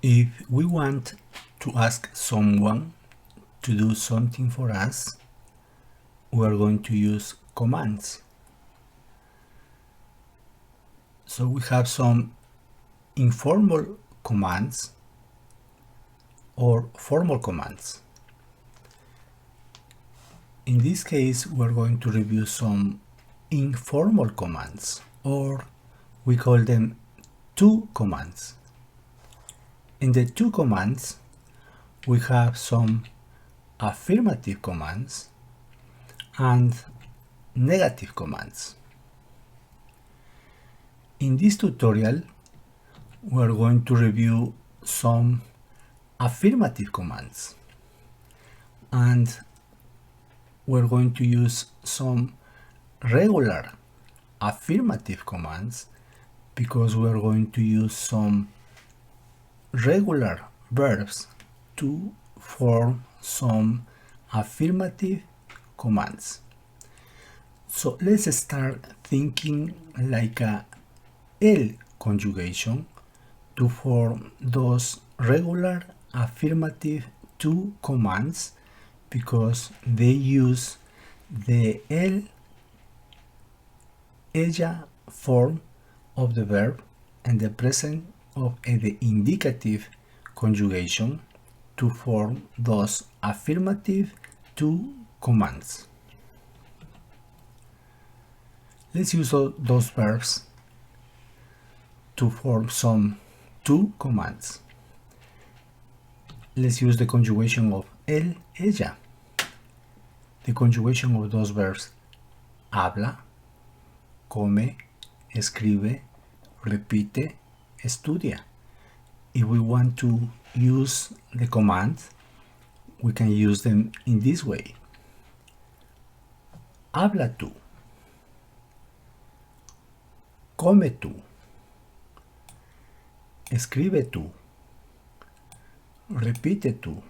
If we want to ask someone to do something for us, we are going to use commands. So we have some informal commands or formal commands. In this case, we're going to review some informal commands, or we call them to commands. In the to commands, we have some affirmative commands and negative commands. In this tutorial, we're going to review some affirmative commands, and we're going to use some regular affirmative commands because we're going to use some regular verbs to form some affirmative commands. So let's start thinking like a L conjugation to form those regular affirmative to commands because they use the ella form of the verb and the present of the indicative conjugation to form those affirmative to commands. Let's use those verbs to form some to commands. Let's use the conjugation of él, ella. The conjugation of those verbs habla, come, escribe, repite, estudia. If we want to use the command, we can use them in this way. Habla tú. Come tú. Escribe tú. Repite tú.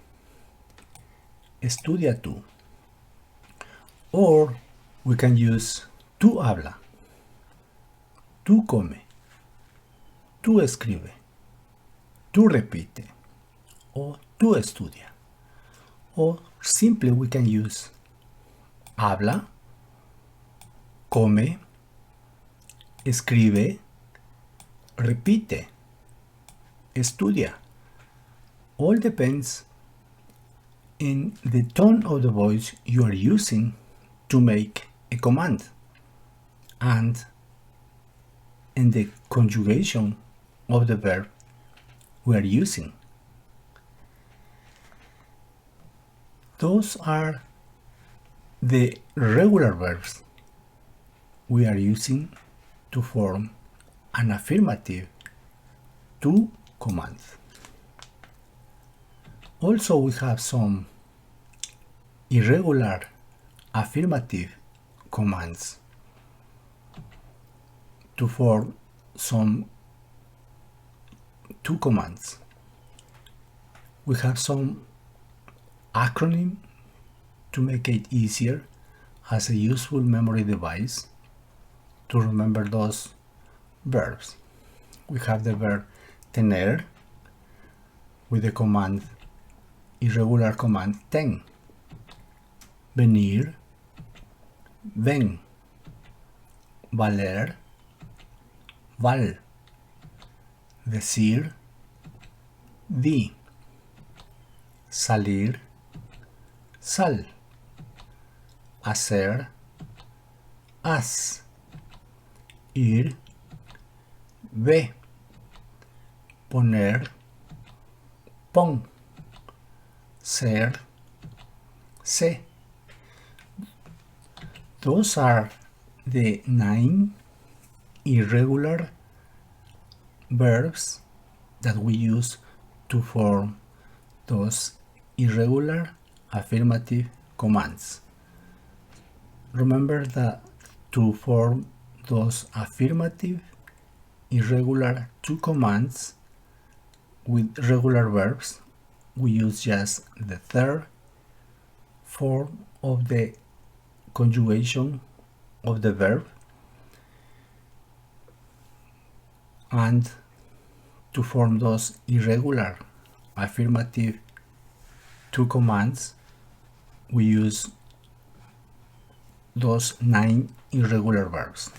Estudia tú. Or we can use tú habla. Tú come. Tú escribe. Tú repite. O tú estudia. Or simply we can use habla, come, escribe, repite, estudia. All depends in the tone of the voice you are using to make a command and in the conjugation of the verb we are using. Those are the regular verbs we are using to form an affirmative to command. Also, we have some irregular affirmative commands to form some to commands. We have some acronym to make it easier as a useful memory device to remember those verbs. We have the verb tener with the command irregular command ten, venir, ven, valer, val, decir, di, salir, sal, hacer, haz, ir, ve, poner, pon, ser, sé. Those are the 9 irregular verbs that we use to form those irregular affirmative commands. Remember that to form those affirmative irregular to commands with regular verbs, we use just the third form of the conjugation of the verb and to form those irregular affirmative two commands, we use those 9 irregular verbs.